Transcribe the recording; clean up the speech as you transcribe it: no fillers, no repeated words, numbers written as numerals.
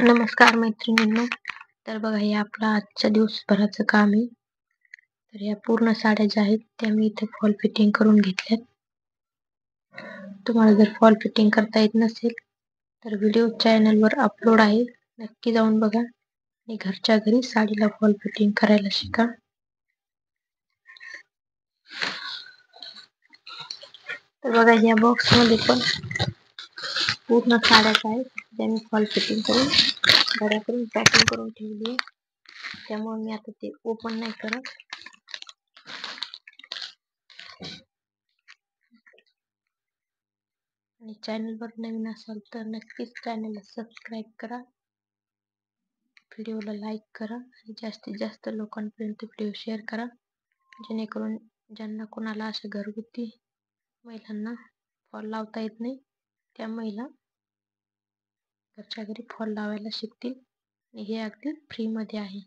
नमस्कार मैत्रिणींनो. तर बघा, हे आपलं आजच्या दिवसभराचं काम आहे. तर या पूर्ण साड्या ज्या आहेत त्या मी इथे फॉल फिटिंग करून घेतल्यात. तुम्हाला जर फॉल फिटिंग करता येत नसेल तर व्हिडिओ चॅनलवर अपलोड आहे, नक्की जाऊन बघा आणि घरच्या घरी साडीला फॉल फिटिंग करायला शिका. तर बघा, या बॉक्स मध्ये पण पूर्ण साड्याच आहेत त्या मी फॉल फिटिंग करून घड्या करून पॅकिंग करून ठेवली आहे. त्यामुळे मी आता ते ओपन नाही करत. आणि चॅनलवर नवीन असाल तर नक्कीच चॅनलला सबस्क्राईब करा, व्हिडिओला लाईक करा आणि जास्तीत जास्त लोकांपर्यंत व्हिडिओ शेअर करा, जेणेकरून ज्यांना कोणाला अशा घरगुती महिलांना फॉल लावता येत नाही त्या महिला घरच्या घरी फॉल लावायला शिकतील. आणि हे अगदी फ्रीमध्ये आहे.